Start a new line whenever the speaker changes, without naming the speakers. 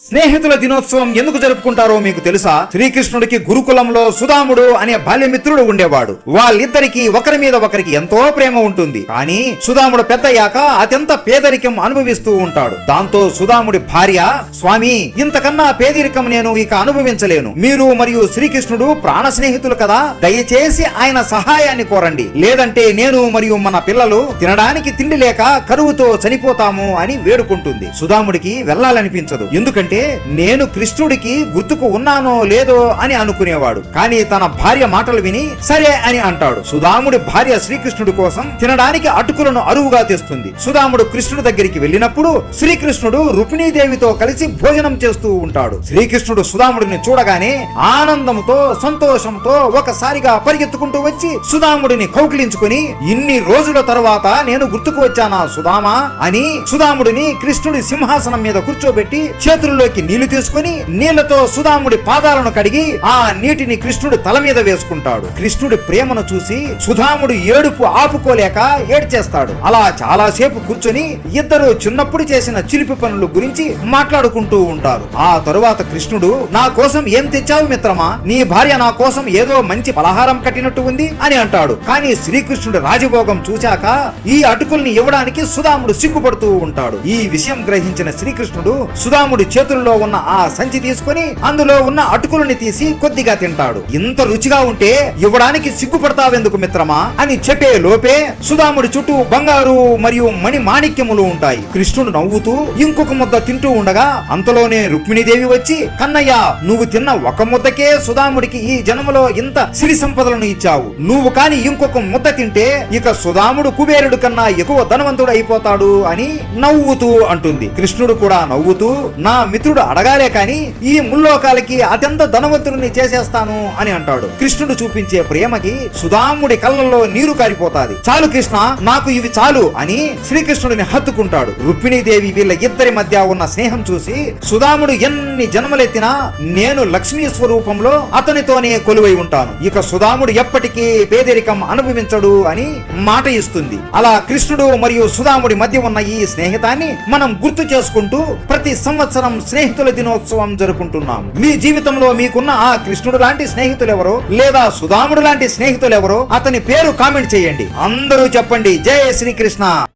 స్నేహితుల దినోత్సవం ఎందుకు జరుపుకుంటారో మీకు తెలుసా? శ్రీకృష్ణుడికి గురుకులంలో సుధాముడు అనే బాల్యమిత్రుడు ఉండేవాడు. వాళ్ళిద్దరికి ఒకరి మీద ఒకరికి ఎంతో ప్రేమ ఉంటుంది. కానీ సుధాముడు పెద్దయ్యాక అత్యంత పేదరికం అనుభవిస్తూ ఉంటాడు. దాంతో సుధాముడి భార్య, స్వామి, ఇంతకన్నా పేదరికం నేను ఇక అనుభవించలేను. మీరు మరియు శ్రీకృష్ణుడు ప్రాణ స్నేహితులు కదా, దయచేసి ఆయన సహాయాన్ని కోరండి, లేదంటే నేను మరియు మన పిల్లలు తినడానికి తిండి లేక కరువుతో చనిపోతాము అని వేడుకుంటుంది. సుధాముడికి వెళ్లాలనిపించదు. ఎందుకంటే నేను కృష్ణుడికి గుర్తుకు ఉన్నానో లేదో అని అనుకునేవాడు. కానీ తన భార్య మాటలు విని సరే అని అంటాడు. సుధాముడి భార్య శ్రీకృష్ణుడి కోసం తినడానికి అటుకులను అరువుగా తెస్తుంది. సుధాముడు కృష్ణుడి దగ్గరికి వెళ్ళినప్పుడు శ్రీకృష్ణుడు రుక్మిణీదేవితో కలిసి భోజనం చేస్తూ ఉంటాడు. శ్రీకృష్ణుడు సుధాముడిని చూడగానే ఆనందంతో సంతోషంతో ఒకసారిగా పరిగెత్తుకుంటూ వచ్చి సుధాముడిని కౌగిలించుకుని, ఇన్ని రోజుల తరువాత నేను గుర్తుకు వచ్చానా సుధామా అని సుధాముడిని కృష్ణుడి సింహాసనం మీద కూర్చోబెట్టి చేతుల్లో నీళ్లు తీసుకుని నీళ్లతో సుధాముడి పాదాలను కడిగి ఆ నీటిని కృష్ణుడి తల మీద వేసుకుంటాడు. కృష్ణుడి ప్రేమను చూసి సుధాముడు ఏడుపు ఆపుకోలేక ఏడ్చేస్తాడు. అలా చాలా సేపు కూర్చొని ఇద్దరు చిన్నప్పుడు చేసిన చిలిపి పనుల గురించి మాట్లాడుకుంటూ ఉంటారు. ఆ తరువాత కృష్ణుడు, నా కోసం ఏం తెచ్చావు మిత్రమా? నీ భార్య నా కోసం ఏదో మంచి పలహారం కట్టినట్టు ఉంది అని అంటాడు. కానీ శ్రీకృష్ణుడి రాజభోగం చూశాక ఈ అటుకుల్ని ఇవ్వడానికి సుధాముడు సిగ్గుపడుతూ ఉంటాడు. ఈ విషయం గ్రహించిన శ్రీకృష్ణుడు సుధాముడి చేతుల్లో ఉన్న ఆ సంచి తీసుకుని అందులో ఉన్న అటుకులని తీసి కొద్దిగా తింటాడు. ఇంత రుచిగా ఉంటే ఇవ్వడానికి సిగ్గుపడతావెందుకు మిత్రమా అని చెప్పే లోపే సుధాముడి చుట్టూ బంగారు మరియు మణి మాణిక్యములు ఉంటాయి. కృష్ణుడు నవ్వుతూ ఇంకొక ముద్ద తింటూ ఉండగా అంతలోనే రుక్మిణీదేవి వచ్చి, కన్నయ్య, నువ్వు తిన్న ఒక ముద్దకే సుధాముడికి ఈ జన్మలో ఇంత సిరి సంపదలను ఇచ్చావు. నువ్వు కాని ఇంకొక ముద్ద తింటే ఇక సుధాముడు కుబేరుడు కన్నా ఎక్కువ ధనవంతుడు అయిపోతాడు అని నవ్వుతూ అంటుంది. కృష్ణుడు కూడా నవ్వుతూ, నా మిత్రుడు అడగాలే కాని ఈ ముల్లోకాలకి అత్యంత ధనవంతుడిని చేసేస్తాను అని అంటాడు. కృష్ణుడు చూపించే ప్రేమకి సుధాముడి కళ్ళల్లో నీరు కారిపోతాది. చాలు కృష్ణ, నాకు ఇవి చాలు అని శ్రీకృష్ణుడిని హత్తుకుంటాడు. రుక్మిణీదేవి వీళ్ళ ఇద్దరి మధ్య ఉన్న స్నేహం చూసి, సుధాముడు ఎన్ని జన్మలెత్తినా నేను లక్ష్మీ స్వరూపంలో అతనితోనే కొలువై ఉంటాను. ఇక సుధాముడు ఎప్పటికీ పేదరికం అనుభవించడు అని మాట ఇస్తుంది. అలా కృష్ణుడు మరియు సుధాముడి మధ్య ఉన్న ఈ స్నేహితాన్ని మనం గుర్తు చేసుకుంటూ ప్రతి సంవత్సరం స్నేహితుల దినోత్సవం జరుపుకుంటున్నాం. మీ జీవితంలో మీకున్న ఆ కృష్ణుడు లాంటి స్నేహితులు ఎవరో, లేదా సుధాముడు లాంటి స్నేహితులు ఎవరో, అతని పేరు కామెంట్ చేయండి. అందరూ చెప్పండి, జై శ్రీకృష్ణ.